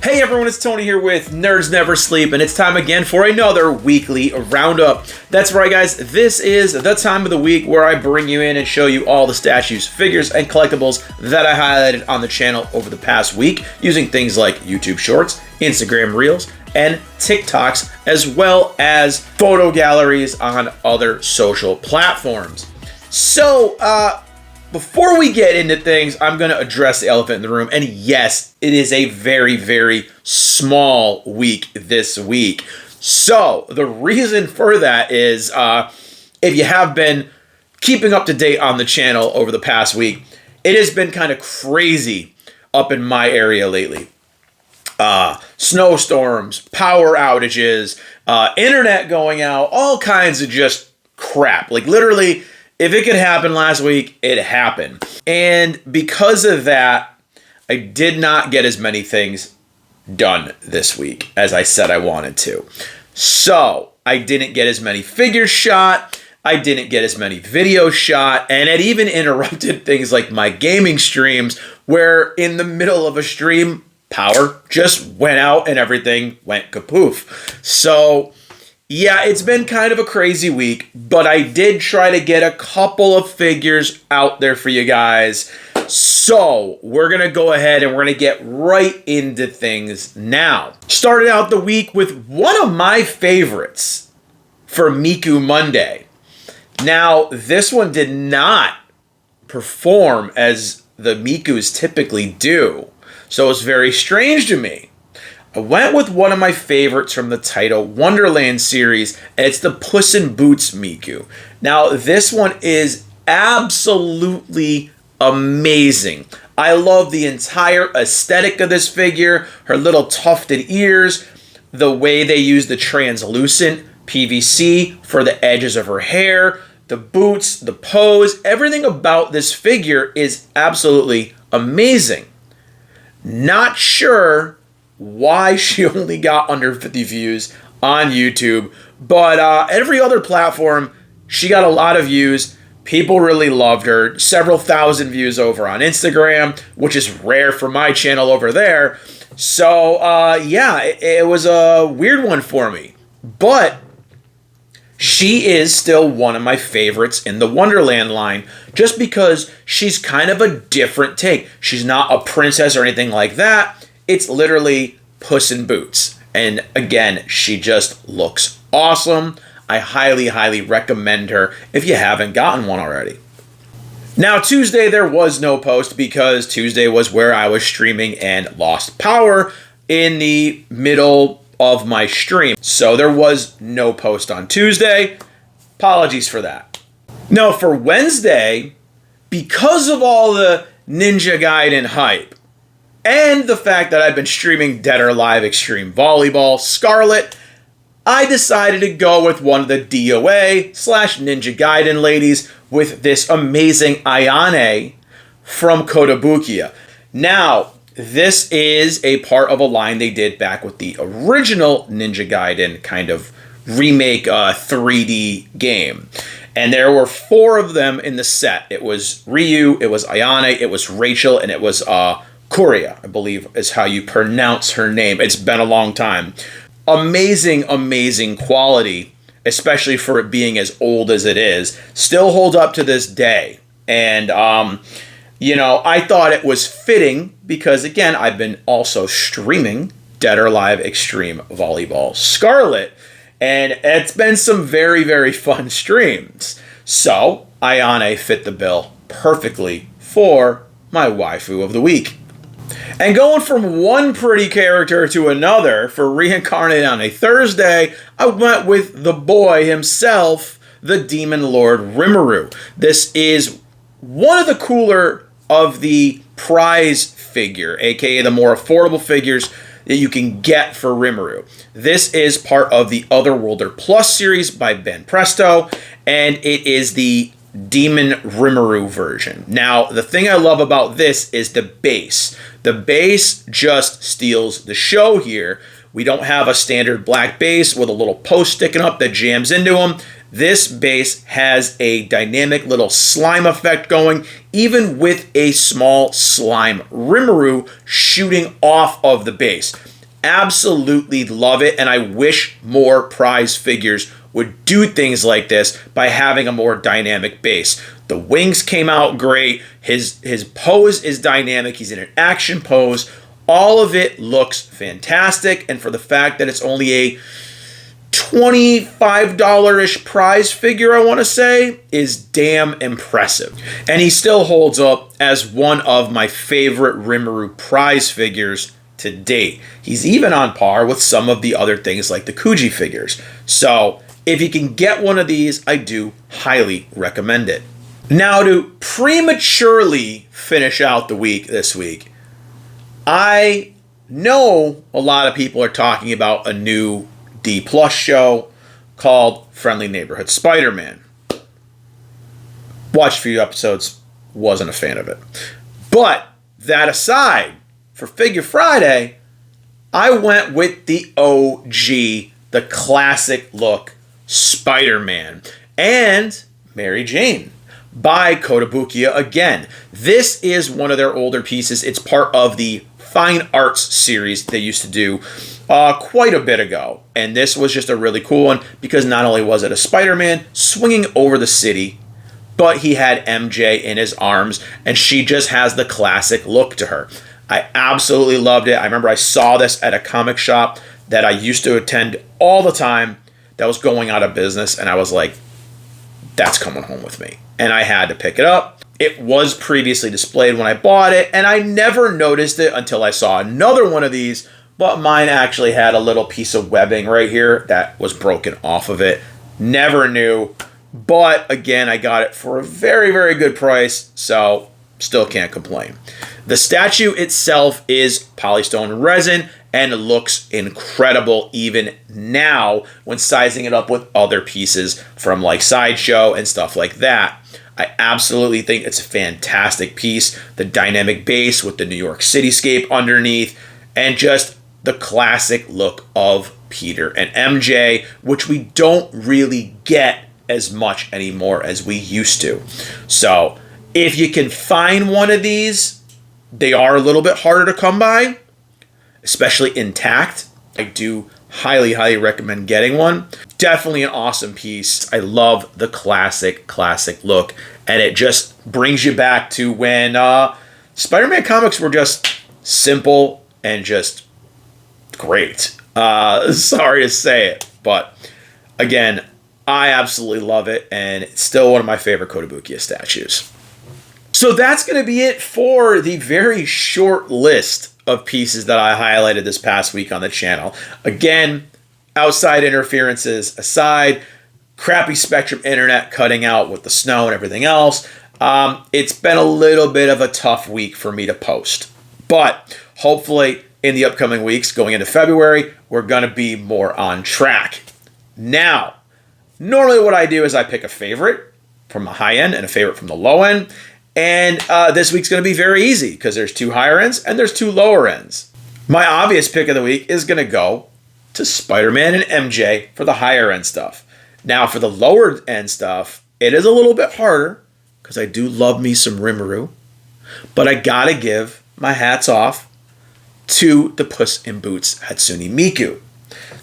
Hey everyone, it's Tony here with Nerds Never Sleep, and it's time again for another weekly roundup. That's right, guys. This is the time of the week where I bring you in and show you all the statues, figures, and collectibles that I highlighted on the channel over the past week using things like YouTube Shorts, Instagram Reels, and TikToks, as well as photo galleries on other social platforms. So, before we get into things, I'm going to address the elephant in the room. And yes, it is a very, very small week this week. So the reason for that is if you have been keeping up to date on the channel over the past week, it has been kind of crazy up in my area lately. Snowstorms, power outages, internet going out, all kinds of just crap. Like literally, if it could happen last week, it happened. And because of that, I did not get as many things done this week as I said I wanted to. So I didn't get as many figures shot. I didn't get as many videos shot. And it even interrupted things like my gaming streams, where in the middle of a stream, power just went out and everything went kapoof. So yeah, it's been kind of a crazy week, but I did try to get a couple of figures out there for you guys. So we're going to go ahead and we're going to get right into things now. Started out the week with one of my favorites for Miku Monday. Now, this one did not perform as the Mikus typically do, so it's very strange to me. I went with one of my favorites from the Taito Wonderland series, and it's the Puss in Boots Miku. Now, this one is absolutely amazing. I love the entire aesthetic of this figure, her little tufted ears, the way they use the translucent PVC for the edges of her hair, the boots, the pose, everything about this figure is absolutely amazing. Not sure why she only got under 50 views on YouTube, but every other platform, she got a lot of views. People really loved her. Several thousand views over on Instagram, which is rare for my channel over there. So, yeah, it was a weird one for me. But she is still one of my favorites in the Wonderland line, just because she's kind of a different take. She's not a princess or anything like that. It's literally Puss in Boots. And again, she just looks awesome. I highly, highly recommend her if you haven't gotten one already. Now, Tuesday, there was no post because Tuesday was where I was streaming and lost power in the middle of my stream. So there was no post on Tuesday. Apologies for that. Now, for Wednesday, because of all the Ninja Gaiden hype, and the fact that I've been streaming Dead or Alive Extreme Volleyball Scarlet, I decided to go with one of the DOA/Ninja Gaiden ladies with this amazing Ayane from Kotobukiya. Now, this is a part of a line they did back with the original Ninja Gaiden kind of remake 3D game. And there were 4 of them in the set. It was Ryu, it was Ayane, it was Rachel, and it was Kuria, I believe is how you pronounce her name. It's been a long time. Amazing, amazing quality, especially for it being as old as it is. Still holds up to this day. And, you know, I thought it was fitting because, again, I've been also streaming Dead or Alive Extreme Volleyball Scarlet. And it's been some very, very fun streams. So, Ayane fit the bill perfectly for my waifu of the week. And going from one pretty character to another for Reincarnated on a Thursday, I went with the boy himself, the Demon Lord Rimuru. This is one of the cooler of the prize figure, aka the more affordable figures that you can get for Rimuru. This is part of the Otherworlder Plus series by Ben Presto, and it is the Demon Rimuru version. Now, the thing I love about this is the base. The base just steals the show here. We don't have a standard black base with a little post sticking up that jams into them. This base has a dynamic little slime effect going, even with a small slime Rimuru shooting off of the base. Absolutely love it, and I wish more prize figures would do things like this by having a more dynamic base. The wings came out great. His pose is dynamic. He's in an action pose. All of it looks fantastic, and for the fact that it's only a $25-ish prize figure, I want to say, is damn impressive. And he still holds up as one of my favorite Rimuru prize figures to date. He's even on par with some of the other things like the Kuji figures. So if you can get one of these, I do highly recommend it. Now, to prematurely finish out the week this week, I know a lot of people are talking about a new D+ show called Friendly Neighborhood Spider-Man. Watched a few episodes, wasn't a fan of it. But that aside, for Figure Friday, I went with the OG, the classic look Spider-Man and Mary Jane by Kotobukiya again. This is one of their older pieces. It's part of the Fine Arts series they used to do quite a bit ago. And this was just a really cool one because not only was it a Spider-Man swinging over the city, but he had MJ in his arms, and she just has the classic look to her. I absolutely loved it. I remember I saw this at a comic shop that I used to attend all the time that was going out of business, and I was like, that's coming home with me. And I had to pick it up. It was previously displayed when I bought it, and I never noticed it until I saw another one of these, but mine actually had a little piece of webbing right here that was broken off of it. Never knew, but again, I got it for a very, very good price, so still can't complain. The statue itself is polystone resin and looks incredible even now when sizing it up with other pieces from like Sideshow and stuff like that. I absolutely think it's a fantastic piece. The dynamic base with the New York cityscape underneath and just the classic look of Peter and MJ, which we don't really get as much anymore as we used to. So if you can find one of these, they are a little bit harder to come by, especially intact. I do highly, highly recommend getting one. Definitely an awesome piece. I love the classic look, and it just brings you back to when Spider-Man comics were just simple and just great. Sorry to say it, but again, I absolutely love it, and it's still one of my favorite Kotobukiya statues. So that's going to be it for the very short list of pieces that I highlighted this past week on the channel. Again, outside interferences aside, crappy Spectrum internet cutting out with the snow and everything else, it's been a little bit of a tough week for me to post. But hopefully in the upcoming weeks, going into February, we're going to be more on track. Now, normally what I do is I pick a favorite from the high end and a favorite from the low end. And this week's going to be very easy because there's two higher ends and there's two lower ends. My obvious pick of the week is going to go to Spider-Man and MJ for the higher end stuff. Now for the lower end stuff, it is a little bit harder because I do love me some Rimuru. But I got to give my hats off to the Puss in Boots Hatsune Miku.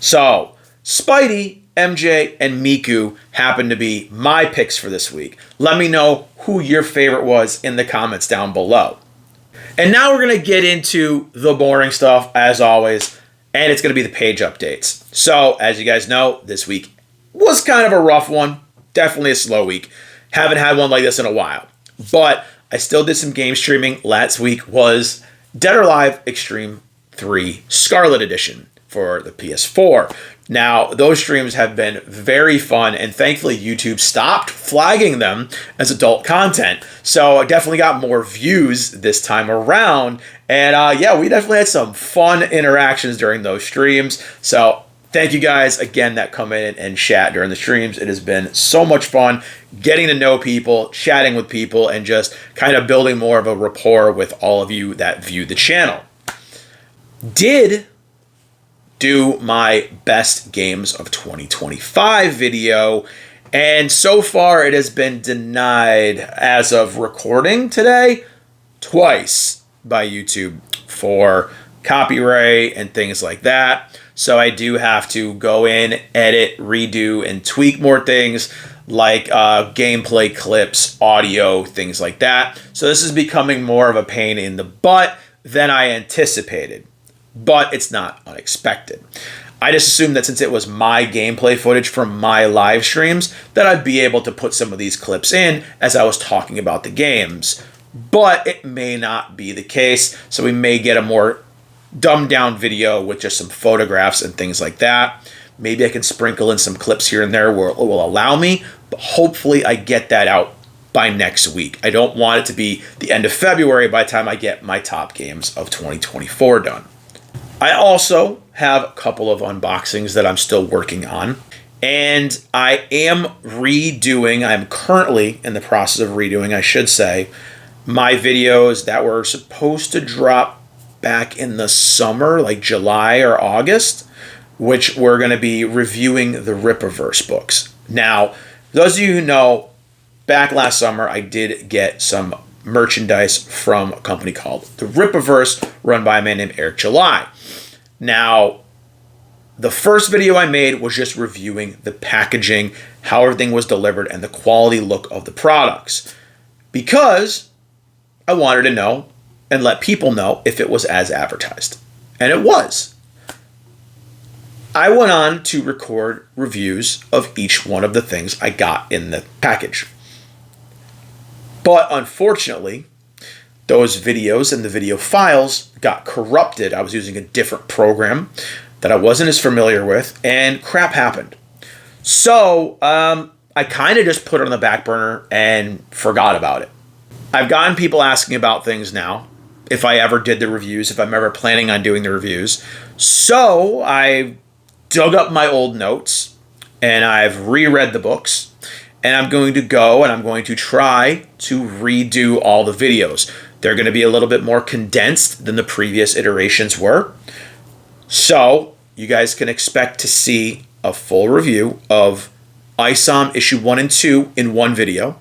So Spidey, MJ, and Miku happen to be my picks for this week. Let me know who your favorite was in the comments down below. And now we're going to get into the boring stuff, as always, and it's going to be the page updates. So, as you guys know, this week was kind of a rough one. Definitely a slow week. Haven't had one like this in a while. But I still did some game streaming. Last week was Dead or Alive Extreme 3 Scarlet Edition for the PS4. Now, those streams have been very fun, and thankfully YouTube stopped flagging them as adult content. So I definitely got more views this time around. And yeah, we definitely had some fun interactions during those streams. So thank you guys again that come in and chat during the streams. It has been so much fun getting to know people, chatting with people, and just kind of building more of a rapport with all of you that view the channel. Did do my best games of 2025 video, And so far, it has been denied as of recording today twice by YouTube for copyright and things like that. So I do have to go in, edit, redo, and tweak more things like gameplay clips, audio, things like that. So this is becoming more of a pain in the butt than I anticipated, but it's not unexpected. I just assumed that since it was my gameplay footage from my live streams, that I'd be able to put some of these clips in as I was talking about the games. But it may not be the case, so we may get a more dumbed down video with just some photographs and things like that. Maybe I can sprinkle in some clips here and there where it will allow me, but hopefully I get that out by next week. I don't want it to be the end of February by the time I get my top games of 2024 done. I also have a couple of unboxings that I'm still working on, and I am I'm currently in the process of redoing, I should say, my videos that were supposed to drop back in the summer, like July or August, which we're going to be reviewing the Rippaverse books. Now, those of you who know, back last summer, I did get some merchandise from a company called the Rippaverse, run by a man named Eric July. Now, the first video I made was just reviewing the packaging, how everything was delivered, and the quality look of the products, because I wanted to know and let people know if it was as advertised. And it was. I went on to record reviews of each one of the things I got in the package. But unfortunately, those videos and the video files got corrupted. I was using a different program that I wasn't as familiar with, and crap happened. So I kind of just put it on the back burner and forgot about it. I've gotten people asking about things now, if I ever did the reviews, if I'm ever planning on doing the reviews. So I dug up my old notes, and I've reread the books, and I'm going to go and I'm going to try to redo all the videos. They're going to be a little bit more condensed than the previous iterations were. So you guys can expect to see a full review of ISOM issue 1 and 2 in one video,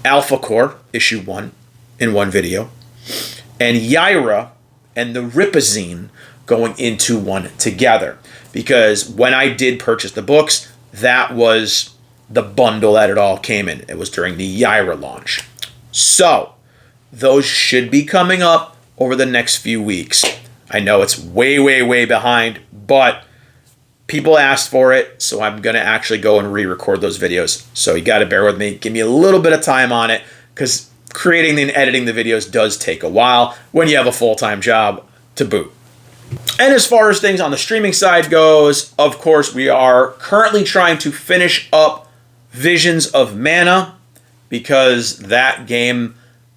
Alpha Core issue 1 in one video, and Yaira and the Rippazine going into one together. Because when I did purchase the books, that was the bundle that it all came in. It was during the Yaira launch. So those should be coming up over the next few weeks. I know it's way, way, way behind, but people asked for it, so I'm going to actually go and re-record those videos. So you got to bear with me. Give me a little bit of time on it, because creating and editing the videos does take a while when you have a full-time job to boot. And as far as things on the streaming side goes, of course, we are currently trying to finish up Visions of Mana, because that game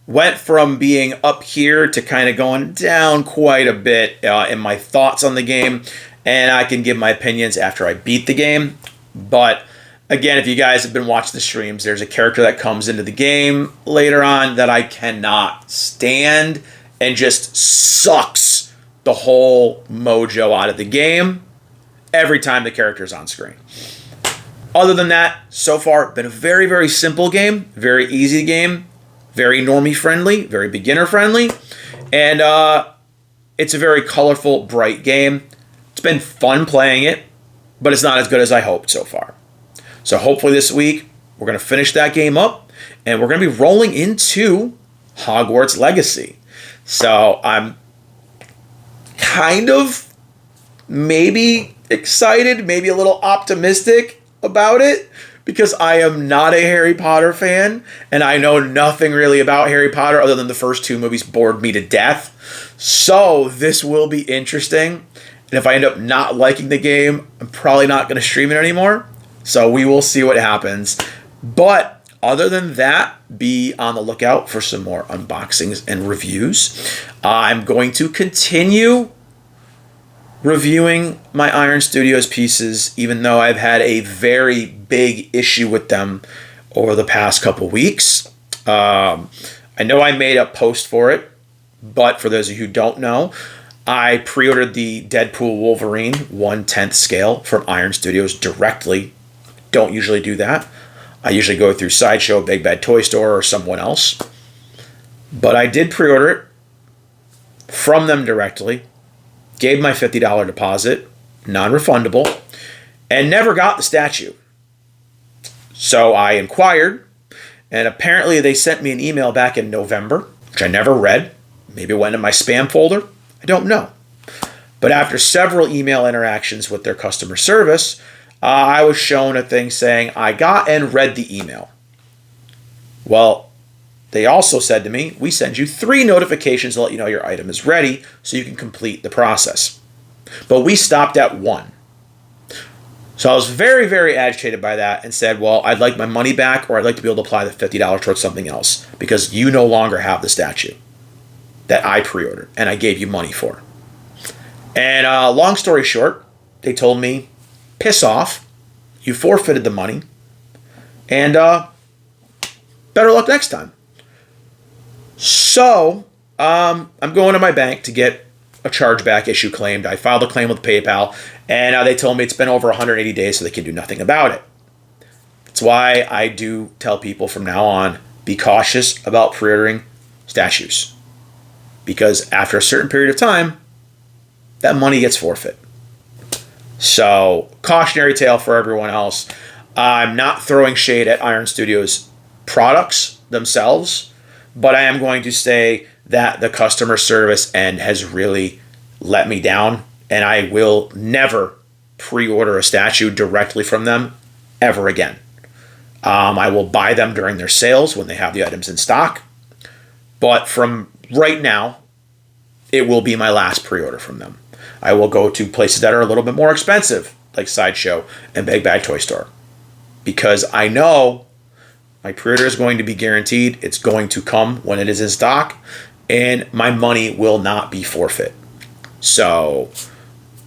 went from being up here to kind of going down quite a bit in my thoughts on the game, and I can give my opinions after I beat the game. But again, if you guys have been watching the streams, there's a character that comes into the game later on that I cannot stand and just sucks the whole mojo out of the game every time the character's on screen. Other than that, so far, been a very, very simple game, very easy game, very normie friendly, very beginner friendly, and it's a very colorful, bright game. It's been fun playing it, but it's not as good as I hoped so far. So hopefully this week, we're going to finish that game up, and we're going to be rolling into Hogwarts Legacy. So I'm kind of maybe excited, maybe a little optimistic about it, because I am not a Harry Potter fan, and I know nothing really about Harry Potter other than the first two movies bored me to death. So this will be interesting, and if I end up not liking the game, I'm probably not going to stream it anymore. So we will see what happens. But other than that, be on the lookout for some more unboxings and reviews. I'm going to continue reviewing my Iron Studios pieces, even though I've had a very big issue with them over the past couple weeks. I know I made a post for it, but for those of you who don't know, I pre-ordered the Deadpool Wolverine 1/10 scale from Iron Studios directly don't usually do that. I usually go through Sideshow, Big Bad Toy Store, or someone else. But I did pre-order it from them directly, gave my $50 deposit, non-refundable, and never got the statue. So I inquired, and apparently they sent me an email back in November, which I never read. Maybe it went in my spam folder. I don't know. But after several email interactions with their customer service, I was shown a thing saying I got and read the email. Well, they also said to me, we send you 3 notifications to let you know your item is ready so you can complete the process. But we stopped at 1. So I was very, very agitated by that and said, well, I'd like my money back, or I'd like to be able to apply the $50 towards something else because you no longer have the statue that I pre-ordered and I gave you money for. And long story short, they told me, piss off, you forfeited the money, and better luck next time. So I'm going to my bank to get a chargeback issue claimed. I filed a claim with PayPal, and they told me it's been over 180 days, so they can do nothing about it. That's why I do tell people from now on, be cautious about pre-ordering statues. Because after a certain period of time, that money gets forfeit. So, cautionary tale for everyone else. I'm not throwing shade at Iron Studios products themselves, but I am going to say that the customer service end has really let me down, and I will never pre-order a statue directly from them ever again. I will buy them during their sales when they have the items in stock, but from right now, it will be my last pre-order from them. I will go to places that are a little bit more expensive, like Sideshow and Big Bad Toy Store, because I know my pre-order is going to be guaranteed. It's going to come when it is in stock, and my money will not be forfeit. So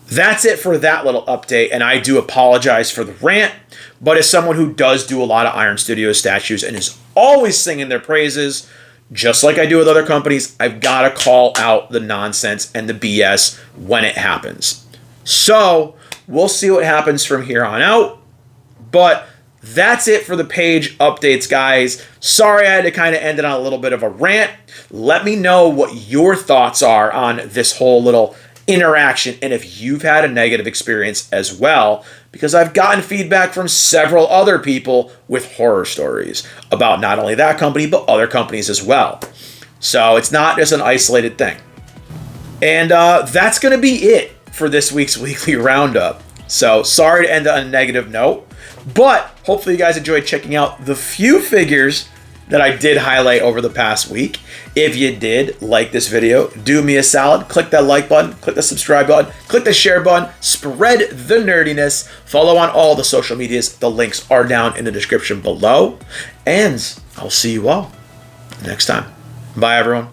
that's it for that little update, and I do apologize for the rant, but as someone who does do a lot of Iron Studios statues and is always singing their praises, just like I do with other companies, I've got to call out the nonsense and the BS when it happens. So we'll see what happens from here on out. But that's it for the page updates, guys. Sorry I had to kind of end it on a little bit of a rant. Let me know what your thoughts are on this whole little interaction and if you've had a negative experience as well, because I've gotten feedback from several other people with horror stories about not only that company, but other companies as well. So it's not just an isolated thing. And that's going to be it for this week's Weekly Roundup. So sorry to end on a negative note, but hopefully you guys enjoyed checking out the few figures that I did highlight over the past week. If you did like this video, do me a solid, click that like button, click the subscribe button, click the share button, spread the nerdiness, follow on all the social medias. The links are down in the description below, and I'll see you all next time. Bye, everyone.